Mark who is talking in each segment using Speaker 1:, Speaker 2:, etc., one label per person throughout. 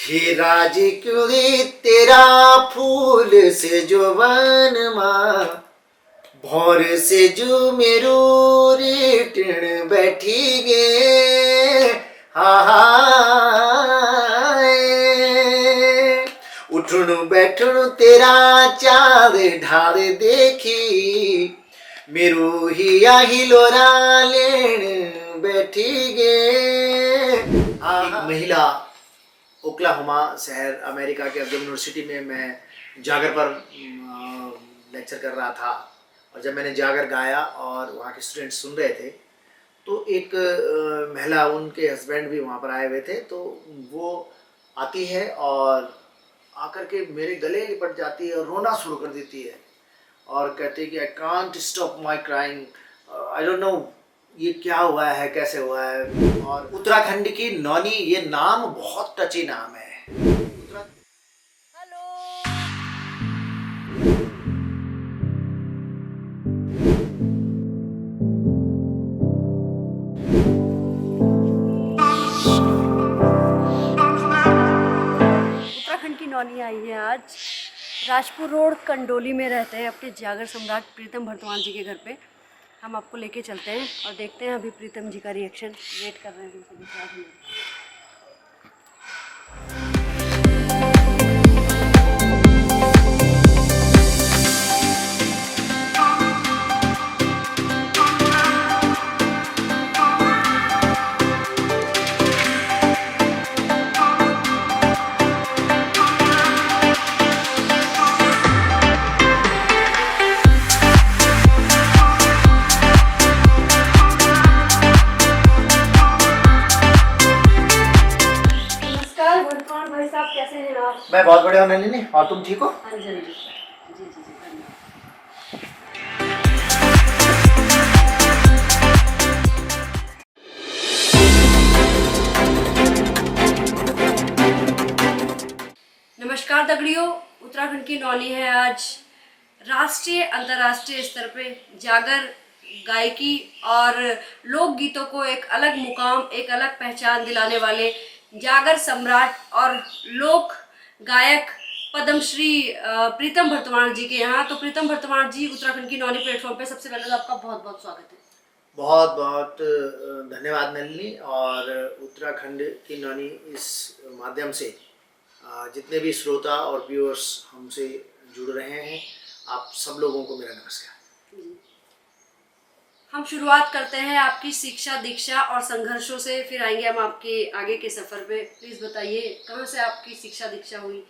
Speaker 1: हे राज क्यों रे तेरा फूल से जो वन माँ भौर से जो मेरो रेटण बैठी गे हाय उठणु बैठणु तेरा चाँद ढाल देखी मेरो हिया हिलोरा लेण बैठी गे। एक महिला ओक्लाहोमा शहर अमेरिका के अब यूनिवर्सिटी में मैं जागर पर लेक्चर कर रहा था और जब मैंने जागर गाया और वहाँ के स्टूडेंट्स सुन रहे थे तो एक महिला उनके हस्बैंड भी वहाँ पर आए हुए थे तो वो आती है और आकर के मेरे गले लिपट जाती है और रोना शुरू कर देती है और कहती है कि I can't stop my crying, I don't know ये क्या हुआ है कैसे हुआ है। और उत्तराखंड की नौनी ये नाम बहुत टची नाम है।
Speaker 2: उत्तराखंड की नौनी आई है आज। राजपुर रोड कंडोली में रहते हैं अपने जागर सम्राट प्रीतम भरतवान जी के घर पे। हम आपको लेके चलते हैं और देखते हैं अभी प्रीतम जी का रिएक्शन। वेट कर रहे हैं हम सभी साथ में। भरतवान भाई साहब कैसे हैं आप?
Speaker 1: मैं बहुत बढ़िया हूँ नलिनी, और तुम ठीक हो?
Speaker 2: हाँ जी जी जी जी धन्यवाद। नमस्कार दगड़ियों, उत्तराखंड की नौनी है आज। राष्ट्रीय अंतर्राष्ट्रीय स्तर पे जागर गायकी और लोक गीतों को एक अलग मुकाम, एक अलग पहचान दिलाने वाले जागर सम्राट और लोक गायक पद्मश्री प्रीतम भरतवान जी के यहाँ। तो प्रीतम भरतवान जी, उत्तराखंड की नौनी प्लेटफॉर्म पे सबसे पहले तो आपका बहुत बहुत स्वागत है।
Speaker 1: बहुत बहुत धन्यवाद नलिनी। और उत्तराखंड की नौनी इस माध्यम से जितने भी श्रोता और व्यूअर्स हमसे जुड़ रहे हैं, आप सब लोगों को मेरा नमस्कार।
Speaker 2: हम शुरुआत करते हैं आपकी शिक्षा दीक्षा और संघर्षों से, फिर आएंगे हम आपके आगे के सफ़र पे। प्लीज़ बताइए कहाँ से आपकी शिक्षा दीक्षा हुई?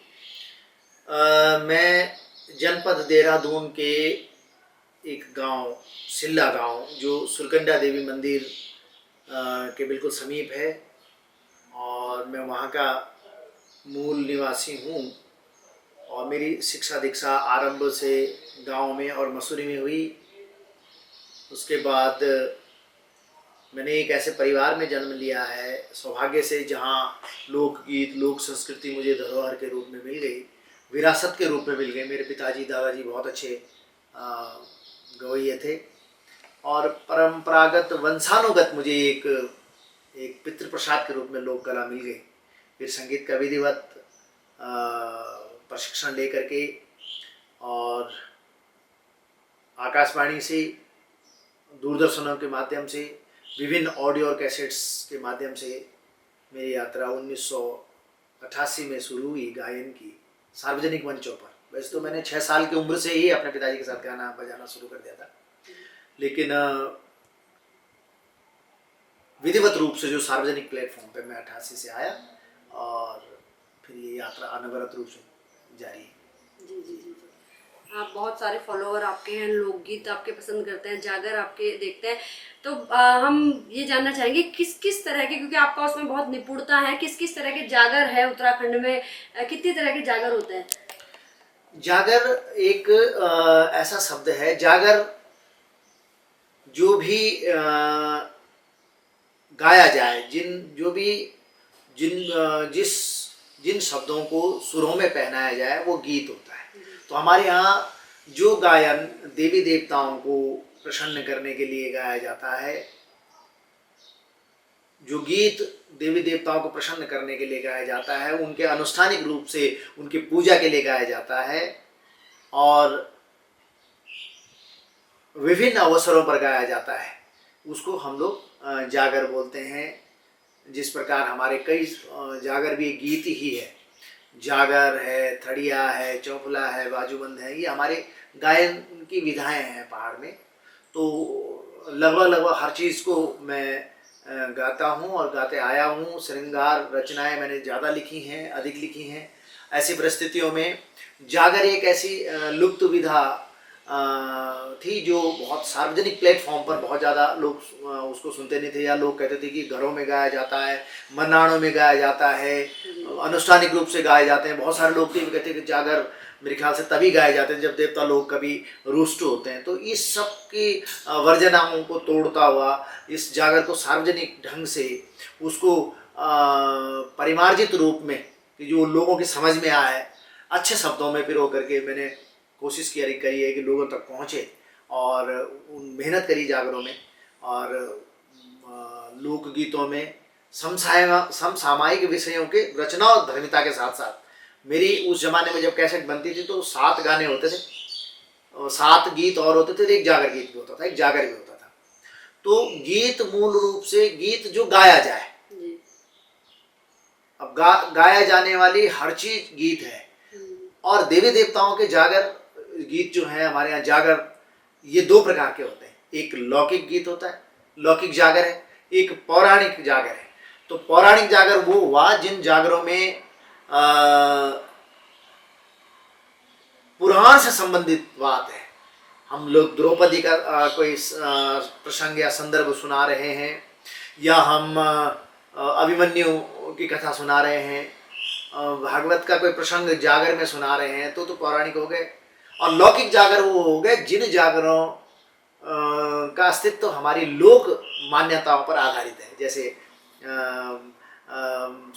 Speaker 1: मैं जनपद देहरादून के एक गांव सिल्ला गांव जो सुरकंडा देवी मंदिर के बिल्कुल समीप है और मैं वहाँ का मूल निवासी हूँ। और मेरी शिक्षा दीक्षा आरंभ से गांव में और मसूरी में हुई। उसके बाद मैंने एक ऐसे परिवार में जन्म लिया है सौभाग्य से जहाँ लोकगीत लोक संस्कृति मुझे धरोहर के रूप में मिल गई, विरासत के रूप में मिल गई। मेरे पिताजी दादाजी बहुत अच्छे गवैये थे और परंपरागत वंशानुगत मुझे एक पितृ प्रसाद के रूप में लोक कला मिल गई। फिर संगीत का विधिवत प्रशिक्षण लेकर के और आकाशवाणी से, दूरदर्शनों के माध्यम से, विभिन्न ऑडियो और कैसेट्स के माध्यम से मेरी यात्रा 1988 में शुरू हुई गायन की सार्वजनिक मंचों पर। वैसे तो मैंने 6 साल की उम्र से ही अपने पिताजी के साथ गाना बजाना शुरू कर दिया था, लेकिन विधिवत रूप से जो सार्वजनिक प्लेटफॉर्म पे मैं 88 से आया और फिर ये यात्रा अनवरत रूप से जारी है।
Speaker 2: जी जी जी। आप बहुत सारे फॉलोअर आपके हैं, लोकगीत आपके पसंद करते हैं, जागर आपके देखते हैं। तो हम ये जानना चाहेंगे किस किस तरह के, क्योंकि आपका उसमें बहुत निपुणता है, किस किस तरह के जागर है उत्तराखंड में, कितनी तरह के जागर होते हैं?
Speaker 1: जागर एक ऐसा शब्द है, जागर जो भी गाया जाए, जिन शब्दों को सुरों में पहनाया जाए वो गीत होता है। तो हमारे यहाँ जो गायन देवी देवताओं को प्रसन्न करने के लिए गाया जाता है, जो गीत देवी देवताओं को प्रसन्न करने के लिए गाया जाता है, उनके अनुष्ठानिक रूप से उनकी पूजा के लिए गाया जाता है और विभिन्न अवसरों पर गाया जाता है, उसको हम लोग जागर बोलते हैं। जिस प्रकार हमारे कई जागर भी गीत ही है, जागर है, थड़िया है, चौफला है, बाजूबंद है, ये हमारे गायन की विधाएं हैं पहाड़ में। तो लगभग हर चीज़ को मैं गाता हूँ और गाते आया हूँ। श्रृंगार रचनाएं मैंने ज़्यादा लिखी हैं, अधिक लिखी हैं। ऐसी परिस्थितियों में जागर एक ऐसी लुप्त विधा थी जो बहुत सार्वजनिक प्लेटफॉर्म पर बहुत ज़्यादा लोग उसको सुनते नहीं थे, या लोग कहते थे कि घरों में गाया जाता है, मन्नाणों में गाया जाता है, अनुष्ठानिक रूप से गाए जाते हैं। बहुत सारे लोग थे कहते हैं कि जागर मेरे ख्याल से तभी गाए जाते हैं जब देवता लोग कभी रुष्ट होते हैं। तो इस सब की वर्जनाओं को तोड़ता हुआ इस जागर को सार्वजनिक ढंग से उसको परिमार्जित रूप में कि जो लोगों की समझ में आए अच्छे शब्दों में पिरो करके मैंने कोशिश करी है कि लोगों तक पहुँचे और मेहनत करी जागरों में और लोकगीतों में समसामयिक विषयों के रचना और धर्मिता के साथ साथ। मेरी उस जमाने में जब कैसेट बनती थी तो 7 गाने होते थे, 7 गीत और होते थे, एक जागर गीत भी होता था, एक जागर भी होता था। तो गीत मूल रूप से गीत जो गाया जाए, अब गाया जाने वाली हर चीज गीत है। और देवी देवताओं के जागर गीत जो है हमारे यहाँ जागर, ये 2 प्रकार के होते हैं। एक लौकिक गीत होता है, लौकिक जागर है, एक पौराणिक जागर है। तो पौराणिक जागर वो हुआ जिन जागरों में पुराण से संबंधित बात है। हम लोग द्रौपदी का कोई प्रसंग या संदर्भ सुना रहे हैं, या हम अभिमन्यु की कथा सुना रहे हैं, भागवत का कोई प्रसंग जागर में सुना रहे हैं, तो पौराणिक हो गए। और लौकिक जागर वो हो गए जिन जागरों का अस्तित्व हमारी लोक मान्यताओं पर आधारित है। जैसे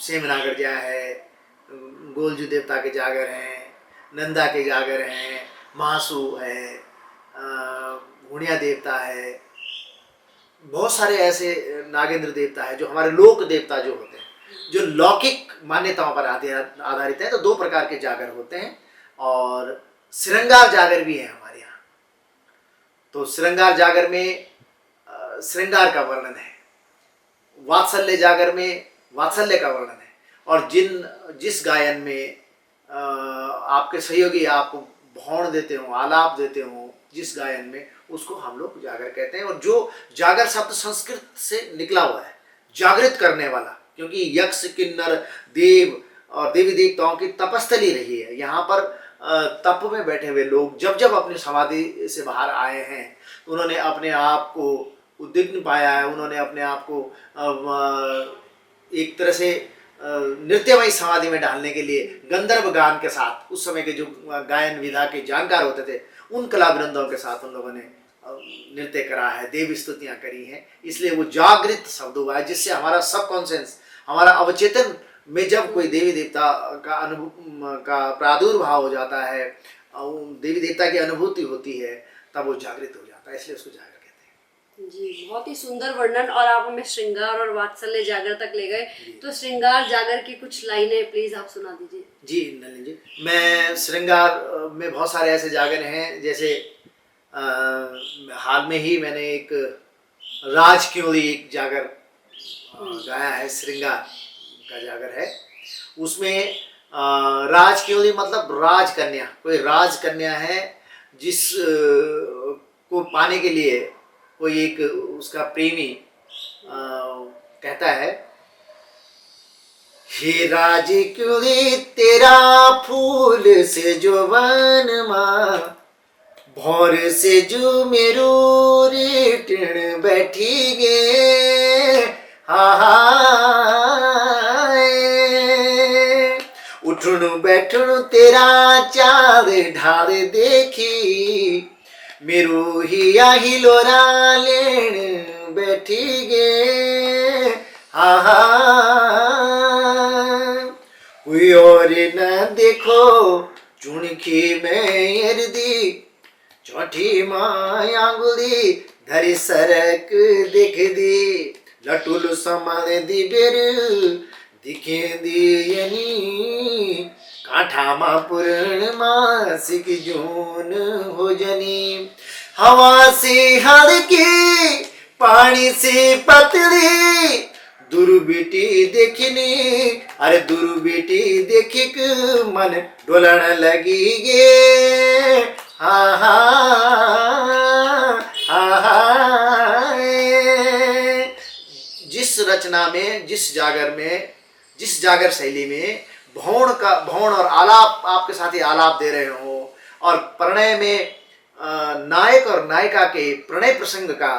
Speaker 1: सेमनागरजा है, गोलजू देवता के जागर हैं, नंदा के जागर हैं, महासु है, हुणिया देवता है, बहुत सारे ऐसे नागेंद्र देवता है जो हमारे लोक देवता जो होते हैं, जो लौकिक मान्यताओं पर आधारित है। तो 2 प्रकार के जागर होते हैं और श्रृंगार जागर भी है हमारे यहाँ। तो श्रृंगार जागर में श्रृंगार का वर्णन है, वात्सल्य जागर में वात्सल्य का वर्णन है। और जिस गायन में आपके सहयोगी आपको भौण देते हो, आलाप देते हो, जिस गायन में, उसको हम लोग जागर कहते हैं। और जो जागर शब्द संस्कृत से निकला हुआ है, जागृत करने वाला, क्योंकि यक्ष किन्नर देव और देवी देवताओं की तपस्थली रही है। यहाँ पर तप में बैठे हुए लोग जब जब अपनी समाधि से बाहर आए हैं तो उन्होंने अपने आप को उद्विग्न पाया है, उन्होंने अपने आप को एक तरह से नृत्यमयी समाधि में डालने के लिए गंधर्व गान के साथ, उस समय के जो गायन विधा के जानकार होते थे, उन कलावृंदों के साथ उन लोगों ने नृत्य करा है, देव स्तुतियाँ करी हैं। इसलिए वो जागृत शब्द हुआ है, जिससे हमारा सबकॉन्शियस, हमारा अवचेतन में जब कोई देवी देवता का प्रादुर्भाव हो जाता है, देवी देवता की अनुभूति होती है, तब वो जागृत हो जाता है, इसलिए उसको जागर कहते हैं।
Speaker 2: जी, बहुत ही सुंदर वर्णन। और आप हमें श्रृंगार और वात्सल्य जागर तक ले गए, तो श्रृंगार जागर की कुछ लाइनें प्लीज आप सुना दीजिए।
Speaker 1: जी नलिनी जी, मैं श्रृंगार में बहुत सारे ऐसे जागर हैं, जैसे हाल में ही मैंने एक राज क्योली एक जागर गाया है, श्रृंगार का जागर है। उसमें राज क्योली मतलब राजकन्या, कोई राजकन्या है जिस को पाने के लिए कोई एक उसका प्रेमी कहता है, हे राज क्योली तेरा फूल से जो वनमा, भौर से जो मेरो रेटण बैठी गे, उठणु बैठणु तेरा चाँद ढाल देखी, मेरो हिया हिलोरा लेण बैठी गे, कोई और न देखो चुणखी में दी, चौठी माँ आंगुली धरी सरक देख दी, लटुल समाले दिबेर दिखेंदियनी काठामा पूर्णमासिक जून हो जनी हवा से हल्की पानी से पतली दुर्बिटी देखनी अरे दुर्बिटी देखिक मन डोलण लगी गे हा हा हा हा। जिस रचना में जिस जागर शैली में भौण और आलाप आपके साथ ही आलाप दे रहे हो और प्रणय में नायक और नायिका के प्रणय प्रसंग का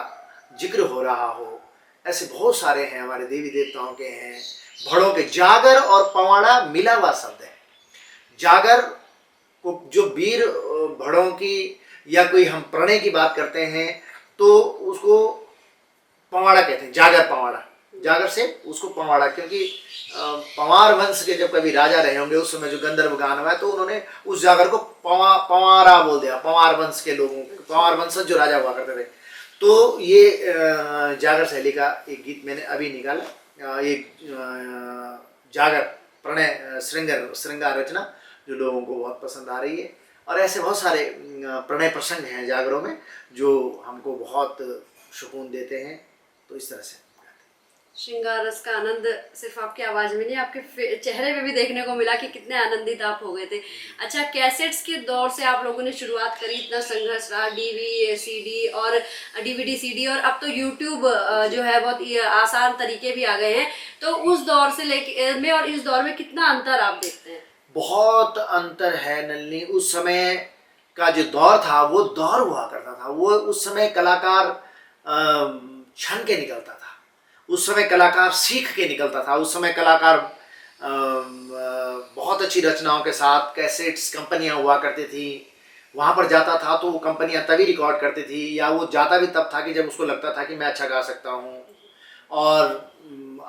Speaker 1: जिक्र हो रहा हो, ऐसे बहुत सारे हैं हमारे देवी देवताओं के हैं। भड़ों के जागर और पवाड़ा मिला हुआ शब्द है। जागर को जो वीर भड़ों की या कोई हम प्रणय की बात करते हैं तो उसको पवाड़ा कहते हैं, जागर पवाड़ा। जागर से उसको पवाड़ा, क्योंकि पवार वंश के जब कभी राजा रहे होंगे उस समय जो गंधर्व गान हुआ है तो उन्होंने उस जागर को पवारा बोल दिया। पवार वंश के लोगों, पवार वंश जो राजा हुआ करते थे। तो ये जागर शैली का एक गीत मैंने अभी निकाला, एक जागर प्रणय श्रृंगार रचना जो लोगों को बहुत पसंद आ रही है। और ऐसे बहुत सारे प्रणय प्रसंग हैं जागरों में जो हमको बहुत सुकून देते हैं। तो इस तरह से
Speaker 2: श्रृंगार रस का आनंद सिर्फ आपकी आवाज़ में नहीं, आपके चेहरे पे भी देखने को मिला कि कितने आनंदित आप हो गए थे। अच्छा, कैसेट्स के दौर से आप लोगों ने शुरुआत करी, इतना संघर्ष रहा, डीवीडी और सीडी और अब तो यूट्यूब जो है बहुत आसान तरीके भी आ गए हैं। तो उस दौर से लेके में और इस दौर में कितना अंतर आप देखते हैं?
Speaker 1: बहुत अंतर है नलिनी। उस समय का जो दौर था वो दौर हुआ करता था। वो उस समय कलाकार छन के निकलता था, उस समय कलाकार सीख के निकलता था, उस समय कलाकार बहुत अच्छी रचनाओं के साथ कैसेट्स कंपनियां हुआ करती थी, वहाँ पर जाता था तो वो कंपनियां तभी रिकॉर्ड करती थी, या वो जाता भी तब था कि जब उसको लगता था कि मैं अच्छा गा सकता हूँ। और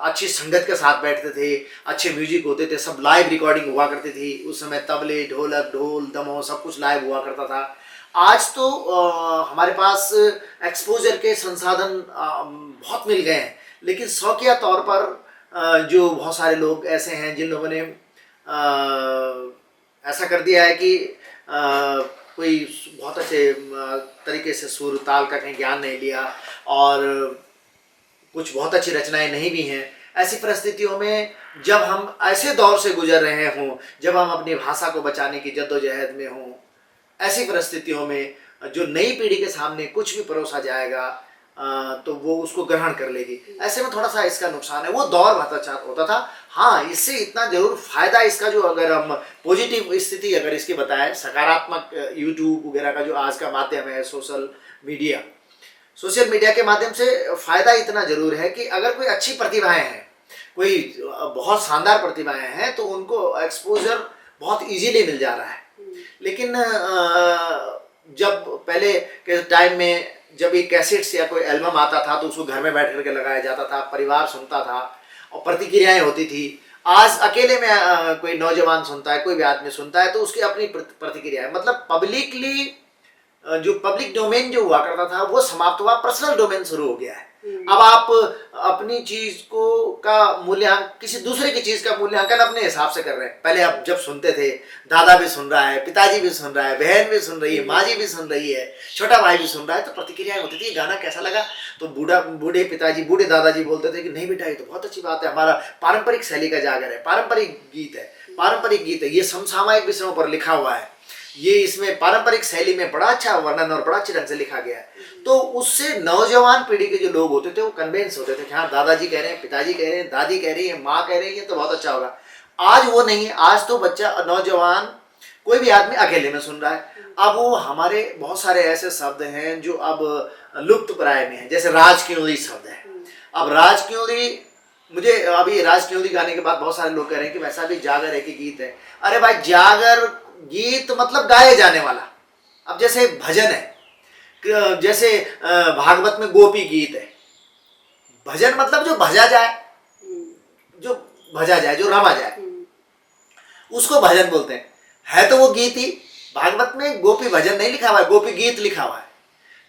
Speaker 1: अच्छी संगत के साथ बैठते थे, अच्छे म्यूजिक होते थे, सब लाइव रिकॉर्डिंग हुआ करती थी। उस समय तबले, ढोलक, ढोल, दमो सब कुछ लाइव हुआ करता था। आज तो हमारे पास एक्सपोजर के संसाधन बहुत मिल गए हैं, लेकिन शौकिया तौर पर जो बहुत सारे लोग ऐसे हैं जिन लोगों ने ऐसा कर दिया है कि कोई बहुत अच्छे तरीके से सुर ताल का कहीं ज्ञान नहीं लिया और कुछ बहुत अच्छी रचनाएं नहीं भी हैं। ऐसी परिस्थितियों में जब हम ऐसे दौर से गुजर रहे हों, जब हम अपनी भाषा को बचाने की जद्दोजहद में हों, ऐसी परिस्थितियों में जो नई पीढ़ी के सामने कुछ भी परोसा जाएगा तो वो उसको ग्रहण कर लेगी। ऐसे में थोड़ा सा इसका नुकसान है। वो दौर बहुत अच्छा होता था। हाँ, इससे इतना जरूर फायदा इसका, जो अगर हम पॉजिटिव स्थिति अगर इसकी बताएं, सकारात्मक यूट्यूब वगैरह का जो आज का माध्यम है, सोशल मीडिया के माध्यम से फायदा इतना जरूर है कि अगर कोई अच्छी प्रतिभाएं हैं, कोई बहुत शानदार प्रतिभाएं हैं, तो उनको एक्सपोजर बहुत इजीली मिल जा रहा है। लेकिन जब पहले के टाइम में जब एक कैसेट्स या कोई एल्बम आता था तो उसको घर में बैठ करके लगाया जाता था, परिवार सुनता था और प्रतिक्रियाएं होती थी। आज अकेले में कोई नौजवान सुनता है, कोई भी आदमी सुनता है तो उसकी अपनी प्रतिक्रिया है। मतलब पब्लिकली जो पब्लिक डोमेन जो हुआ करता था वो समाप्त हुआ, पर्सनल डोमेन शुरू हो गया है। अब आप अपनी चीज को का मूल्यांकन, किसी दूसरे की चीज का मूल्यांकन अपने हिसाब से कर रहे हैं। पहले आप जब सुनते थे, दादा भी सुन रहा है, पिताजी भी सुन रहा है, बहन भी सुन रही है, माँ जी भी सुन रही है, छोटा भाई भी सुन रहा है, तो प्रतिक्रियाएं होती थी, गाना कैसा लगा? तो बूढ़े पिताजी, बूढ़े दादाजी बोलते थे कि नहीं बेटा ये तो बहुत अच्छी बात है, हमारा पारंपरिक शैली का जागर है, पारंपरिक गीत है, ये समसामयिक विषयों पर लिखा हुआ है, ये इसमें पारंपरिक शैली में बड़ा अच्छा वर्णन और बड़ा अच्छे ढंग से लिखा गया है। तो उससे नौजवान पीढ़ी के जो लोग होते थे वो कन्विंस होते थे कि हाँ, दादाजी कह रहे हैं, पिताजी कह रहे हैं, दादी कह रही है, माँ कह रही है, तो बहुत अच्छा होगा। आज वो नहीं है। आज तो बच्चा, नौजवान, कोई भी आदमी अकेले में सुन रहा है। अब वो हमारे बहुत सारे ऐसे शब्द हैं जो अब लुप्त प्राय में है, जैसे राज क्योंली शब्द है। अब राज क्योंली, मुझे अभी राज क्योंली गाने के बाद बहुत सारे लोग कह रहे हैं कि वैसा भी जागर है कि गीत है। अरे भाई, जागर गीत मतलब गाए जाने वाला। अब जैसे भजन है, जैसे भागवत में गोपी गीत है, भजन मतलब जो भजा जाए, जो रमा जाए, उसको भजन बोलते हैं। है तो वो गीत ही। भागवत में गोपी भजन नहीं लिखा हुआ है, गोपी गीत लिखा हुआ है।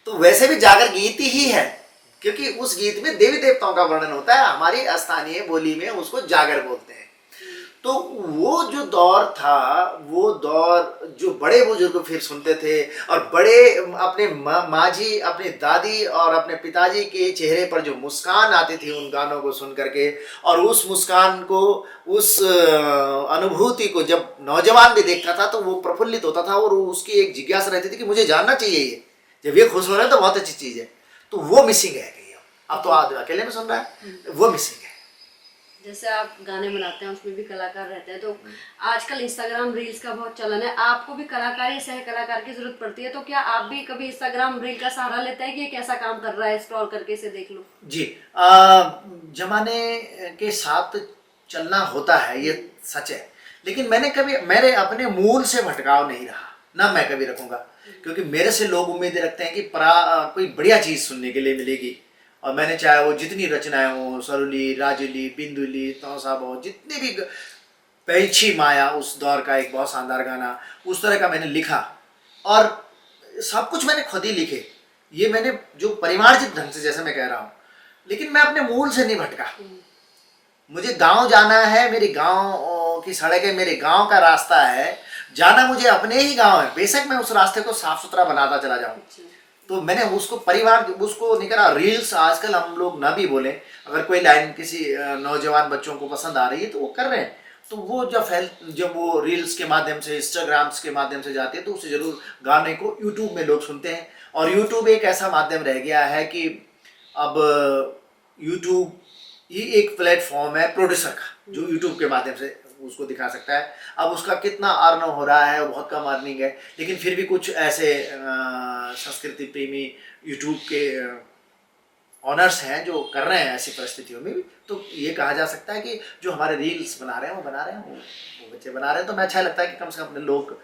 Speaker 1: तो वैसे भी जागर गीत ही है, क्योंकि उस गीत में देवी देवताओं का वर्णन होता है, हमारी स्थानीय बोली में उसको जागर बोलते हैं। तो वो जो दौर था, वो दौर जो बड़े बुजुर्ग फिर सुनते थे, और बड़े अपने माँ जी, अपनी दादी और अपने पिताजी के चेहरे पर जो मुस्कान आती थी उन गानों को सुन करके, और उस मुस्कान को, उस अनुभूति को जब नौजवान भी देखता था तो वो प्रफुल्लित होता था, और उसकी एक जिज्ञासा रहती थी कि मुझे जानना चाहिए, ये जब ये खुश हो रहे हैं तो बहुत अच्छी चीज़ है। तो वो मिसिंग है कहीं, अब तो आदमी अकेले में सुन रहा है, वो मिसिंग है।
Speaker 2: जैसे आप गाने बनाते हैं उसमें भी कलाकार रहते हैं, तो आजकल इंस्टाग्राम रील्स का बहुत चलन है, आपको भी कलाकार या सह कलाकार की जरूरत पड़ती है, तो क्या आप भी कभी इंस्टाग्राम रील का सहारा लेते हैं कि ये कैसा काम कर रहा है, स्क्रॉल करके इसे देख लो?
Speaker 1: जी, जमाने के साथ चलना होता है, ये सच है, लेकिन मेरे अपने मूल से भटकाव नहीं रहा, ना मैं कभी रखूंगा, क्योंकि मेरे से लोग उम्मीद रखते हैं कि कोई बढ़िया चीज़ सुनने के लिए मिलेगी, और मैंने चाहे वो जितनी रचनाएं हो, सरुली, राजुली, बिंदुली, तौसा बहु, जितने भी पैछी माया, उस दौर का एक बहुत शानदार गाना, उस तरह का मैंने लिखा, और सब कुछ मैंने खुद ही लिखे, ये मैंने जो परिमार्जित ढंग से, जैसे मैं कह रहा हूँ, लेकिन मैं अपने मूल से नहीं भटका। मुझे गांव जाना है, मेरे गांव की सड़क है, मेरे गांव का रास्ता है, जाना मुझे अपने ही गांव है, बेशक मैं उस रास्ते को साफ सुथरा बनाता चला जाऊं। तो मैंने उसको उसको नहीं करा रील्स। आजकल हम लोग ना भी बोलें, अगर कोई लाइन किसी नौजवान बच्चों को पसंद आ रही है तो वो कर रहे हैं, तो वो जब वो रील्स के माध्यम से, इंस्टाग्राम्स के माध्यम से जाती है, तो उसे जरूर गाने को यूट्यूब में लोग सुनते हैं। और यूट्यूब एक ऐसा माध्यम रह गया है कि अब यूट्यूब ही एक प्लेटफॉर्म है प्रोड्यूसर का, जो यूट्यूब के माध्यम से उसको दिखा सकता है। अब उसका कितना अर्न हो रहा है, वो बहुत कम अर्निंग है, लेकिन फिर भी कुछ ऐसे संस्कृति प्रेमी यूट्यूब के ऑनर्स हैं जो कर रहे हैं ऐसी परिस्थितियों में भी। तो ये कहा जा सकता है कि जो हमारे रील्स बना रहे हैं वो बच्चे बना रहे हैं। तो मैं अच्छा लगता है कि कम से कम अपने लोग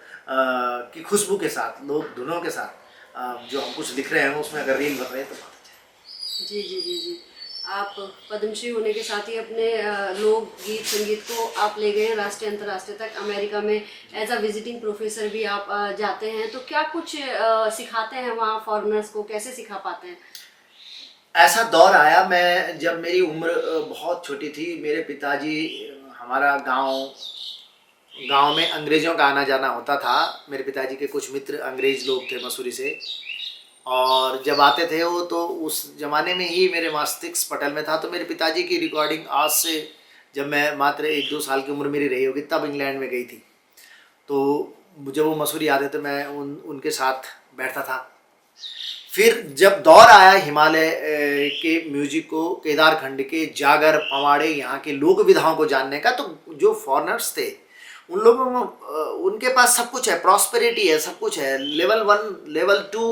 Speaker 1: की खुशबू के साथ, लोग धुनों के साथ जो हम कुछ लिख रहे हैं उसमें अगर रील बन रहे हैं तो बहुत अच्छा है।
Speaker 2: जी जी जी जी। आप पद्मश्री होने के साथ ही अपने लोक गीत संगीत को आप ले गए हैं राष्ट्रीय अंतर्राष्ट्रीय तक। अमेरिका में एज अ विजिटिंग प्रोफेसर भी आप जाते हैं, तो क्या कुछ सिखाते हैं वहाँ फॉरेनर्स को, कैसे सिखा पाते हैं?
Speaker 1: ऐसा दौर आया, मैं जब मेरी उम्र बहुत छोटी थी, मेरे पिताजी, हमारा गांव में अंग्रेज़ों का आना जाना होता था। मेरे पिताजी के कुछ मित्र अंग्रेज़ लोग थे मसूरी से, और जब आते थे वो, तो उस ज़माने में ही मेरे मस्तिष्क पटल में था। तो मेरे पिताजी की रिकॉर्डिंग आज से, जब मैं मात्र 1-2 साल की उम्र मेरी रही होगी, तब इंग्लैंड में गई थी। तो जब वो मसूरी आते थे मैं उनके साथ बैठता था। फिर जब दौर आया हिमालय के म्यूजिक को, केदारखंड के जागर, पवाड़े, यहाँ के लोक विधाओं को जानने का, तो जो फॉरेनर्स थे उन लोगों में उनके पास सब कुछ है, प्रॉस्पेरिटी है, सब कुछ है, लेवल 1 लेवल 2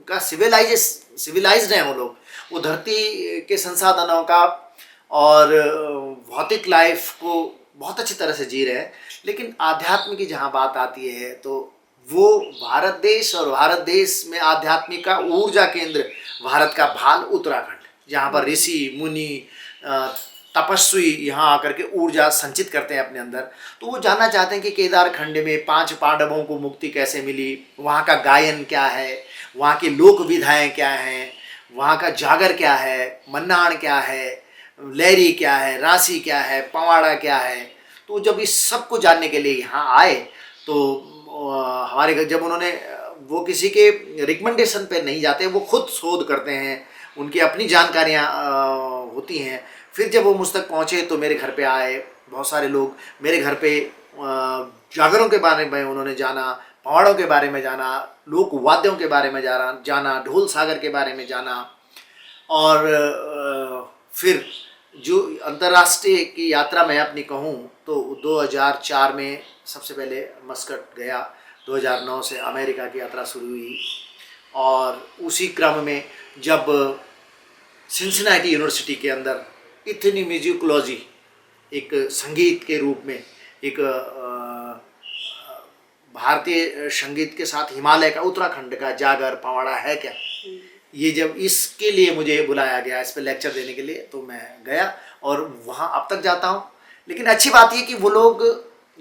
Speaker 1: का सिविलाइज्ड हैं वो लोग। वो धरती के संसाधनों का और भौतिक लाइफ को बहुत अच्छी तरह से जी रहे हैं। लेकिन आध्यात्म की जहाँ बात आती है तो वो भारत देश, और भारत देश में आध्यात्मिक का ऊर्जा केंद्र भारत का भाल उत्तराखंड, जहाँ पर ऋषि मुनि तपस्वी यहाँ आकर के ऊर्जा संचित करते हैं अपने अंदर। तो वो जानना चाहते हैं कि केदारखंड में 5 पांडवों को मुक्ति कैसे मिली, वहाँ का गायन क्या है, वहाँ की लोक विधाएँ क्या हैं, वहाँ का जागर क्या है, मन्नाण क्या है, लहरी क्या है, राशि क्या है, पवाड़ा क्या है। तो जब इस सब को जानने के लिए यहाँ आए तो हमारे घर, जब उन्होंने, वो किसी के रिकमेंडेशन पे नहीं जाते, वो खुद शोध करते हैं, उनकी अपनी जानकारियाँ होती हैं। फिर जब वो मुझ तक पहुँचे तो मेरे घर पे आए बहुत सारे लोग, मेरे घर पे जागरों के बारे में उन्होंने जाना, पहाड़ों के बारे में जाना, लोक वाद्यों के बारे में जाना, ढोल सागर के बारे में जाना। और फिर जो अंतर्राष्ट्रीय की यात्रा मैं अपनी कहूँ तो 2004 में सबसे पहले मस्कट गया, 2009 से अमेरिका की यात्रा शुरू हुई, और उसी क्रम में जब सिंसिनाटी यूनिवर्सिटी के अंदर इथनी म्यूजिकोलॉजी, एक संगीत के रूप में, एक भारतीय संगीत के साथ हिमालय का, उत्तराखंड का जागर पवाड़ा है क्या, ये जब इसके लिए मुझे बुलाया गया इस पर लेक्चर देने के लिए, तो मैं गया और वहाँ अब तक जाता हूँ। लेकिन अच्छी बात ये कि वो लोग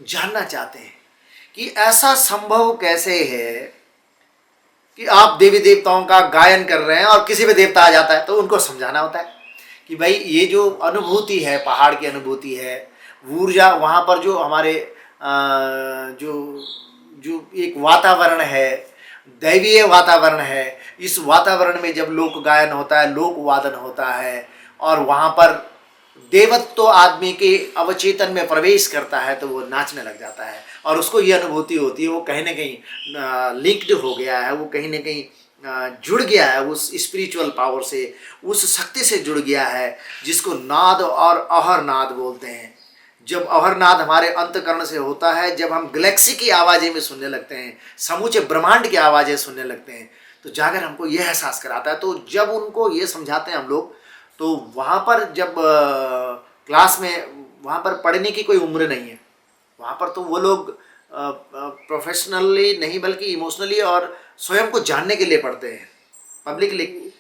Speaker 1: जानना चाहते हैं कि ऐसा संभव कैसे है कि आप देवी देवताओं का गायन कर रहे हैं और किसी पे देवता आ जाता है तो उनको समझाना होता है कि भाई ये जो अनुभूति है, पहाड़ की अनुभूति है, ऊर्जा, वहाँ पर जो हमारे जो जो एक वातावरण है, दैवीय वातावरण है, इस वातावरण में जब लोक गायन होता है, लोक वादन होता है और वहाँ पर देवत्व आदमी के अवचेतन में प्रवेश करता है तो वो नाचने लग जाता है और उसको ये अनुभूति होती है, वो कहीं ना कहीं लिंक्ड हो गया है, वो कहीं ना कहीं जुड़ गया है उस स्पिरिचुअल पावर से, उस शक्ति से जुड़ गया है जिसको नाद और अहरनाद बोलते हैं। जब अहरनाद हमारे अंतकरण से होता है, जब हम गैलेक्सी की आवाज़ें में सुनने लगते हैं, समूचे ब्रह्मांड की आवाज़ें सुनने लगते हैं, तो जागर हमको यह एहसास कराता है। तो जब उनको ये समझाते हैं हम लोग, तो वहाँ पर जब क्लास में वहाँ पर पढ़ने की कोई उम्र नहीं है, वहाँ पर तो वो लोग प्रोफेशनली नहीं बल्कि इमोशनली और स्वयं को जानने के लिए पढ़ते हैं, पब्लिक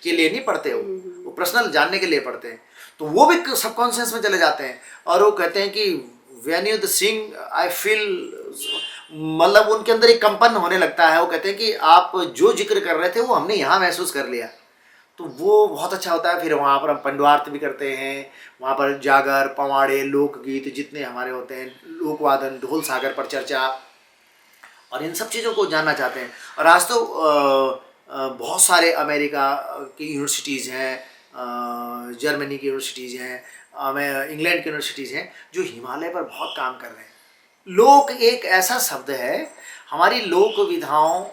Speaker 1: के लिए नहीं पढ़ते, वो पर्सनल जानने के लिए पढ़ते हैं। तो वो भी सबकॉन्शियस में चले जाते हैं और वो कहते हैं कि when you sing I feel, मतलब उनके अंदर एक कंपन होने लगता है। वो कहते हैं कि आप जो जिक्र कर रहे थे वो हमने यहाँ महसूस कर लिया, तो वो बहुत अच्छा होता है। फिर वहाँ पर हम पंडवार्थ भी करते हैं, वहाँ पर जागर, पवाड़े, लोकगीत जितने हमारे होते हैं, लोकवादन, ढोल सागर पर चर्चा, और इन सब चीज़ों को जानना चाहते हैं। और आज तो बहुत सारे अमेरिका की यूनिवर्सिटीज़ हैं, जर्मनी की यूनिवर्सिटीज़ हैं, इंग्लैंड की यूनिवर्सिटीज़ हैं जो हिमालय पर बहुत काम कर रहे हैं। लोक एक ऐसा शब्द है, हमारी लोक विधाओं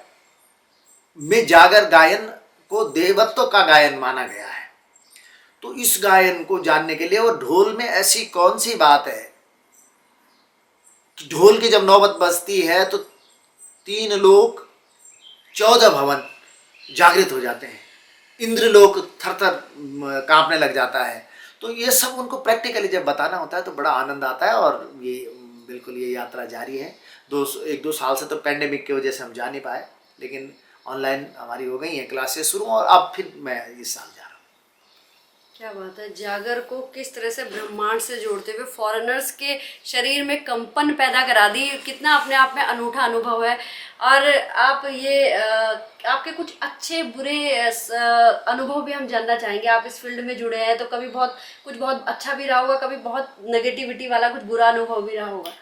Speaker 1: में जागर गायन को देवत्व का गायन माना गया है। तो इस गायन को जानने के लिए, और ढोल में ऐसी कौन सी बात है कि ढोल की जब नौबत बजती है तो 3 लोक 14 भवन जागृत हो जाते हैं, इंद्रलोक थर-थर कांपने लग जाता है। तो ये सब उनको प्रैक्टिकली जब बताना होता है तो बड़ा आनंद आता है। और ये बिल्कुल ये यात्रा जारी है। 1-2 साल से तो पेंडेमिक की वजह से हम जा नहीं पाए, लेकिन ऑनलाइन हमारी हो गई हैं क्लासेस शुरू, और अब फिर मैं इस साल जा रहा हूँ।
Speaker 2: क्या बात है, जागर को किस तरह से ब्रह्मांड से जोड़ते हुए फॉरेनर्स के शरीर में कंपन पैदा करा दी, कितना अपने आप में अनूठा अनुभव है। और आप ये आपके कुछ अच्छे बुरे अनुभव भी हम जानना चाहेंगे। आप इस फील्ड में जुड़े हैं तो कभी कुछ बहुत अच्छा भी रहा होगा, कभी बहुत नेगेटिविटी वाला कुछ बुरा अनुभव भी रहा होगा।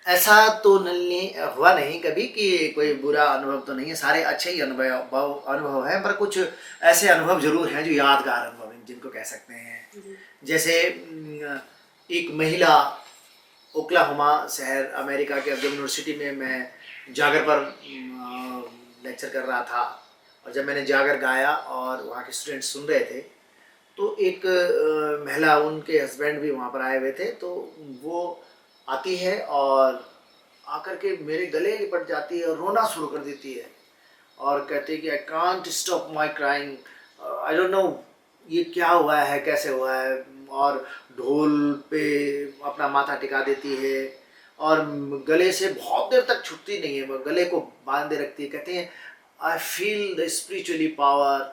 Speaker 1: ऐसा तो हुआ नहीं कभी कि कोई बुरा अनुभव तो नहीं है, सारे अच्छे ही अनुभव हैं, पर कुछ ऐसे अनुभव जरूर हैं जो यादगार अनुभव हैं, जिनको कह सकते हैं। जैसे एक महिला, ओक्लाहोमा शहर अमेरिका के यूनिवर्सिटी में मैं जागर पर लेक्चर कर रहा था, और जब मैंने जागर गाया और वहाँ के स्टूडेंट सुन रहे थे, तो एक महिला, उनके हस्बैंड भी वहाँ पर आए हुए थे, तो वो आती है और आकर के मेरे गले लिपट जाती है और रोना शुरू कर देती है और कहती है कि I can't stop my crying, I don't know ये क्या हुआ है, कैसे हुआ है। और ढोल पे अपना माथा टिका देती है और गले से बहुत देर तक छूटती नहीं है, वो गले को बांधे रखती है। कहते हैं I feel the spiritually power.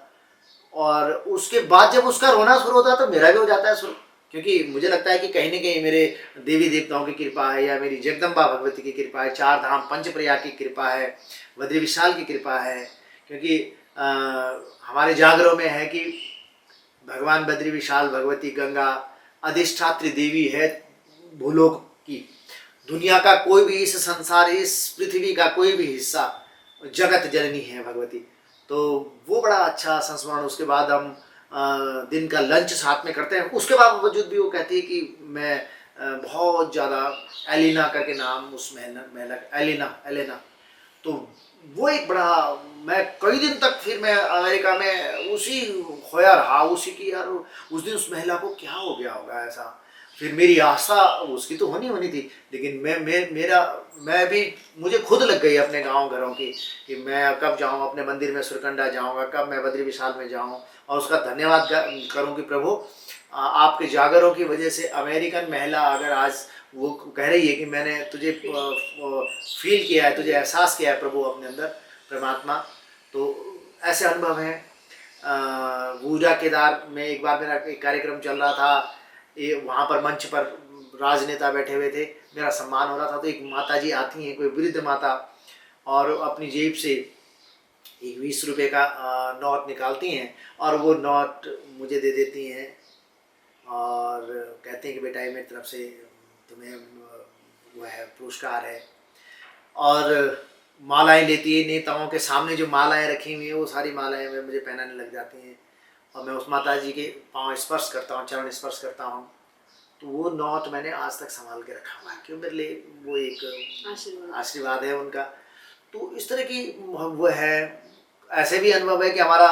Speaker 1: और उसके बाद जब उसका रोना शुरू होता है तो मेरा भी हो जाता है शुरू, क्योंकि मुझे लगता है कि कहीं ना कहीं मेरे देवी देवताओं की कृपा है, या मेरी जगदम्बा भगवती की कृपा है, 4 धाम पंचप्रयाग की कृपा है, बद्री विशाल की कृपा है। क्योंकि हमारे जागरों में है कि भगवान बद्री विशाल भगवती गंगा अधिष्ठात्री देवी है भूलोक की। दुनिया का कोई भी, इस संसार, इस पृथ्वी का कोई भी हिस्सा जगत जननी है भगवती। तो वो बड़ा अच्छा संस्मरण। उसके बाद हम दिन का लंच साथ में करते हैं। उसके बावजूद भी वो कहती है कि मैं बहुत ज़्यादा, एलिना करके नाम उस महिला एलिना, तो वो एक बड़ा, मैं कई दिन तक फिर मैं अमेरिका में उसी खोया रहा, उसी की, यार उस दिन उस महिला को क्या हो गया होगा ऐसा। फिर मेरी आस्था उसकी तो होनी थी, लेकिन मैं भी, मुझे खुद लग गई अपने गांव घरों की कि मैं कब जाऊं अपने मंदिर में, सुरकंडा जाऊंगा, कब मैं बद्री विशाल में जाऊं और उसका धन्यवाद करूं कि प्रभु आपके जागरों की वजह से अमेरिकन महिला अगर आज वो कह रही है कि मैंने तुझे फील किया है, तुझे एहसास किया है प्रभु अपने अंदर, परमात्मा। तो ऐसे अनुभव हैं। ऊर्जा केदार में एक बार मेरा एक कार्यक्रम चल रहा था, ये वहाँ पर मंच पर राजनेता बैठे हुए थे, मेरा सम्मान हो रहा था, तो एक माता जी आती हैं, कोई वृद्ध माता, और अपनी जेब से एक 20 रुपए का नोट निकालती हैं और वो नोट मुझे दे देती हैं और कहते हैं कि बेटा ये मेरी तरफ से तुम्हें वो है पुरस्कार है। और मालाएं लेती है, नेताओं के सामने जो मालाएं रखी हुई हैं वो सारी मालाएं मुझे पहनाने लग जाती हैं और मैं उस माता जी के पाँव स्पर्श करता हूँ, चरण स्पर्श करता हूँ। तो वो नोट मैंने आज तक संभाल के रखा हुआ है क्यों मेरे लिए वो एक आशीर्वाद है उनका। तो इस तरह की वो है। ऐसे भी अनुभव है कि हमारा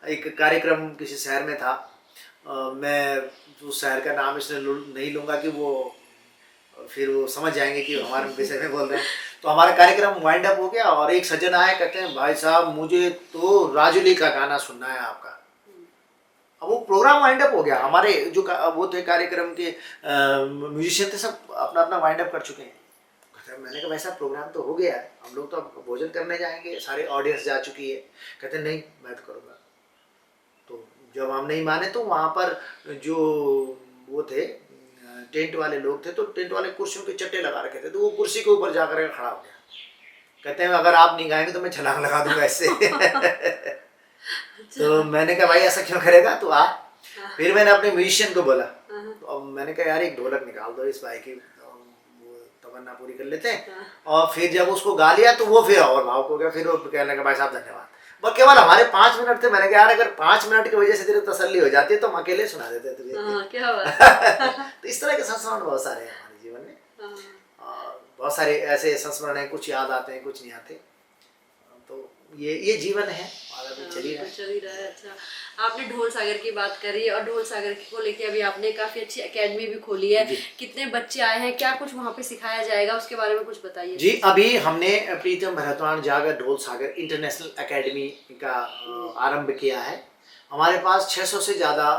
Speaker 1: एक कार्यक्रम किसी शहर में था, मैं उस शहर का नाम इसलिए नहीं लूँगा कि वो फिर वो समझ जाएंगे कि हमारे विषय में बोल रहे हैं। तो हमारा कार्यक्रम वाइंड अप हो गया और एक सज्जन आए, कहते हैं भाई साहब मुझे तो राजुली का गाना सुनना है आपका। अब वो प्रोग्राम वाइंड अप हो गया, हमारे जो वो थे कार्यक्रम के म्यूजिशियन थे सब अपना अपना वाइंड अप कर चुके हैं। मैंने कहा वैसा प्रोग्राम तो हो गया है, हम लोग तो अब भोजन करने जाएंगे, सारे ऑडियंस जा चुकी है। कहते नहीं मैं तो करूँगा। तो जब हम नहीं माने तो वहाँ पर जो वो थे टेंट वाले लोग थे, तो टेंट वाले कुर्सियों के चट्टे लगा रखे थे, तो वो कुर्सी के ऊपर जाकर खड़ा हो गया। कहते हैं अगर आप नहीं गाएंगे तो मैं छलांग लगा दूंगा इससे। तो मैंने कहा भाई ऐसा क्यों करेगा तू आ। फिर मैंने अपने म्यूजिशियन को बोला, तो अब मैंने कहा यार एक ढोलक निकाल दो इस भाई की, वो तमन्ना पूरी कर लेते हैं। और फिर जब उसको गा लिया तो वो फिर और भावुक हो गया, फिर वो कहने लगा भाई साहब धन्यवाद। बस केवल हमारे 5 मिनट थे। मैंने कहा यार अगर 5 मिनट की वजह से तेरे तसल्ली हो जाती है तो हम अकेले सुना देते तुझे।
Speaker 2: क्या बात।
Speaker 1: तो इस तरह के संस्मरण बहुत सारे हैं हमारे जीवन में और बहुत सारे ऐसे संस्मरण हैं, कुछ याद आते हैं कुछ नहीं आते। तो ये जीवन है और अभी चल ही रहा है।
Speaker 2: अच्छा, आपने ढोल सागर की बात करी और ढोल सागर को लेके अभी आपने काफी अच्छी एकेडमी भी खोली है। कितने बच्चे आए हैं, क्या कुछ वहाँ पे सिखाया जाएगा, उसके बारे में कुछ बताइए।
Speaker 1: जी अभी हमने प्रीतम भरतवान जागर ढोल सागर इंटरनेशनल एकेडमी का आरंभ किया है। हमारे पास 600 से ज़्यादा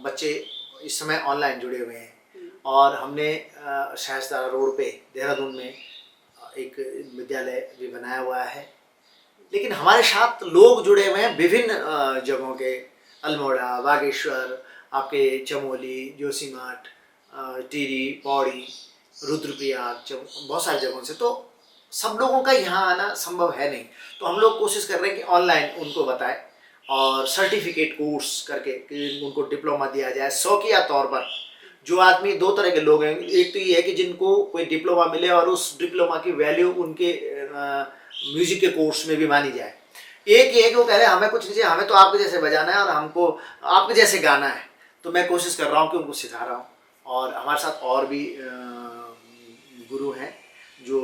Speaker 1: बच्चे इस समय ऑनलाइन जुड़े हुए हैं और हमने शाहजदारा रोड पे देहरादून में एक विद्यालय भी बनाया हुआ है। लेकिन हमारे साथ लोग जुड़े हुए हैं विभिन्न जगहों के, अल्मोड़ा, बागेश्वर, आपके चमोली, जोशीमठ, टिहरी, पौड़ी, रुद्रप्रयाग, बहुत सारी जगहों से। तो सब लोगों का यहाँ आना संभव है नहीं, तो हम लोग कोशिश कर रहे हैं कि ऑनलाइन उनको बताएं और सर्टिफिकेट कोर्स करके कि उनको डिप्लोमा दिया जाए शौकिया तौर पर। जो आदमी, 2 तरह के लोग हैं, एक तो ये है कि जिनको कोई डिप्लोमा मिले और उस डिप्लोमा की वैल्यू उनके म्यूजिक के कोर्स में भी मानी जाए। एक ये है कि वो कह रहे हैं हमें कुछ नहीं चाहिए, हमें तो आपके जैसे बजाना है और हमको आपके जैसे गाना है। तो मैं कोशिश कर रहा हूँ कि उनको सिखा रहा हूँ और हमारे साथ और भी गुरु हैं जो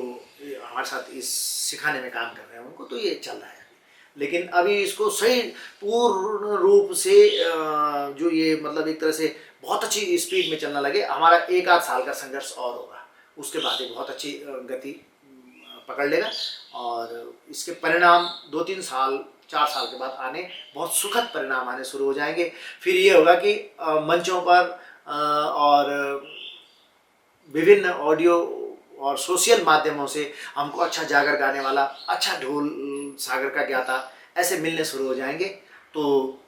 Speaker 1: हमारे साथ इस सिखाने में काम कर रहे हैं, उनको तो ये चल रहा है। लेकिन अभी इसको सही पूर्ण रूप से जो ये मतलब एक तरह से बहुत अच्छी स्पीड में चलना लगे, हमारा 1 आध साल का संघर्ष और होगा, उसके बाद ये बहुत अच्छी गति पकड़ लेगा और इसके परिणाम 2-3 साल 4 साल के बाद आने, बहुत सुखद परिणाम आने शुरू हो जाएंगे। फिर ये होगा कि मंचों पर और विभिन्न ऑडियो और सोशल माध्यमों से हमको अच्छा जागर गाने वाला, अच्छा ढोल सागर का ज्ञाता ऐसे मिलने शुरू हो जाएंगे। तो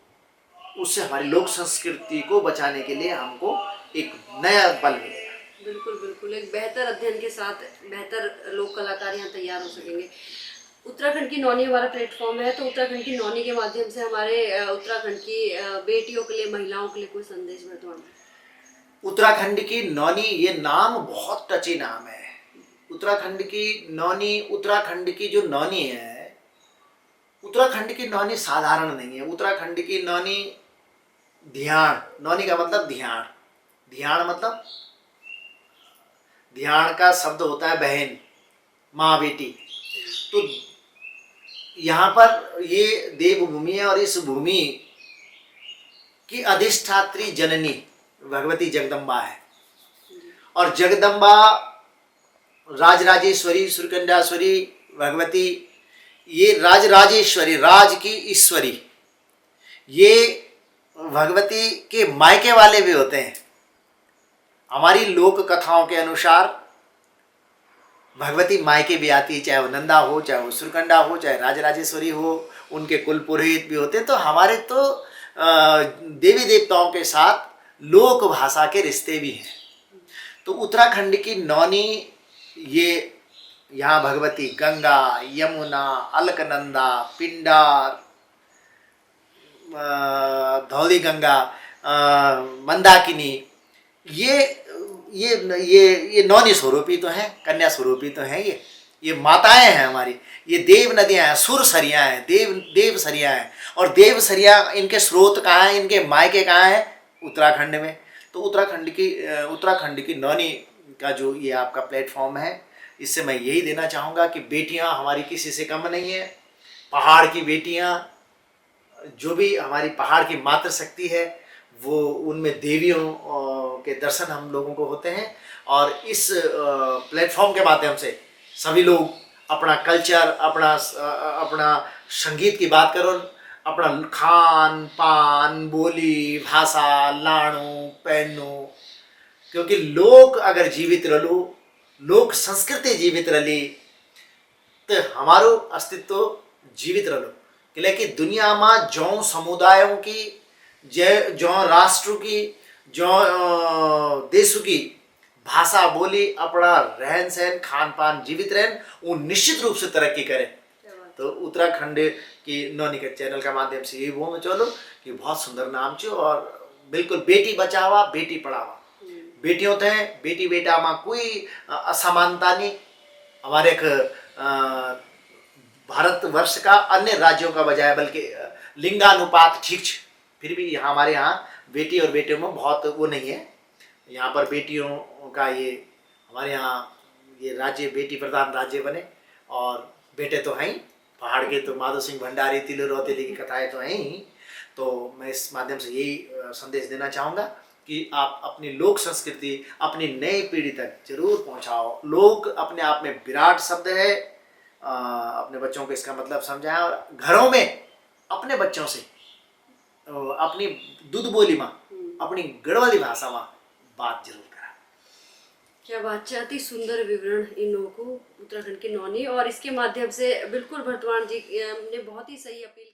Speaker 1: उससे हमारी लोक संस्कृति को बचाने के लिए हमको एक नया बल मिलेगा।
Speaker 2: बिल्कुल बिल्कुल, एक बेहतर अध्ययन के साथ बेहतर लोक कलाकार यहाँ तैयार हो सकेंगे। उत्तराखंड की नौनी हमारा प्लेटफॉर्म है, तो उत्तराखंड की नौनी के माध्यम से हमारे उत्तराखंड की बेटियों के लिए, महिलाओं के लिए कोई संदेश वर्तमान।
Speaker 1: उत्तराखंड की नौनी, ये नाम बहुत टची नाम है। उत्तराखंड की नौनी, उत्तराखंड की जो नौनी है, उत्तराखंड की नौनी साधारण नहीं है। उत्तराखंड की नौनी ध्यान, नौनी का मतलब ध्यान, ध्यान मतलब ध्यान का शब्द होता है बहन, माँ बेटी। तो यहाँ पर ये देवभूमि है और इस भूमि की अधिष्ठात्री जननी भगवती जगदम्बा है और जगदम्बा राजराजेश्वरी, सुरकंडाश्वरी भगवती, ये राजराजेश्वरी, राज की ईश्वरी, ये भगवती के मायके वाले भी होते हैं। हमारी लोक कथाओं के अनुसार भगवती मायके भी आती है, चाहे वो नंदा हो, चाहे वो सुरकंडा हो, चाहे राजराजेश्वरी हो, उनके कुल पुरोहित भी होते हैं। तो हमारे तो देवी देवताओं के साथ लोक भाषा के रिश्ते भी हैं। तो उत्तराखंड की नौनी ये यहाँ भगवती गंगा, यमुना, अलकनंदा, पिंडार, धौली गंगा, मंदाकिनी, ये ये नौनी स्वरूपी तो हैं, कन्या स्वरूपी तो हैं, ये माताएं हैं हमारी, ये देव नदियां हैं, सुर सरियां हैं, देव सरियां हैं। और देव सरिया इनके स्रोत कहाँ हैं, इनके मायके कहाँ हैं? उत्तराखंड में। तो उत्तराखंड की नौनी का जो ये आपका प्लेटफॉर्म है, इससे मैं यही देना चाहूँगा कि बेटियाँ हमारी किसी से कम नहीं है। पहाड़ की बेटियाँ, जो भी हमारी पहाड़ की मातृ शक्ति है, वो उनमें देवियों के दर्शन हम लोगों को होते हैं। और इस प्लेटफॉर्म के माध्यम से सभी लोग अपना कल्चर, अपना संगीत की बात करो, अपना खान पान, बोली, भाषा, लाणु पहनो, क्योंकि लोग अगर जीवित रहो, लोक संस्कृति जीवित रही, तो हमारो अस्तित्व जीवित रहो। कि दुनिया में जो समुदायों की, जो राष्ट्र की, जो देशों की भाषा, बोली, अपना रहन सहन, खान पान जीवित रहन, वो निश्चित रूप से तरक्की करें। तो उत्तराखंड की नौनी के चैनल का माध्यम से यही बोलना चलो कि बहुत सुंदर नाम छो, और बिल्कुल बेटी बचावा बेटी पढ़ावा। बेटियों थे बेटी बेटा में कोई असमानता नहीं। हमारे एक भारतवर्ष का अन्य राज्यों का बजाय बल्कि लिंगानुपात ठीक है, फिर भी यहाँ हमारे यहाँ बेटी और बेटियों में बहुत वो नहीं है। यहाँ पर बेटियों का ये हमारे यहाँ ये राज्य बेटी प्रधान राज्य बने, और बेटे तो हैं ही, पहाड़ के तो माधो सिंह भंडारी, तिलु रौतेली की कथाएं तो हैं ही। तो मैं इस माध्यम से यही संदेश देना चाहूँगा कि आप अपनी लोक संस्कृति अपनी नई पीढ़ी तक जरूर पहुँचाओ। लोक अपने आप में विराट शब्द है, अपने बच्चों को इसका मतलब समझाएं, और घरों में अपने बच्चों से अपनी दूध बोली में, अपनी गढ़वाली भाषा में बात जरूर करा।
Speaker 2: क्या बात है, अति सुंदर विवरण इन लोगों को उत्तराखंड की नौनी, और इसके माध्यम से बिल्कुल भरतवान जी ने बहुत ही सही अपील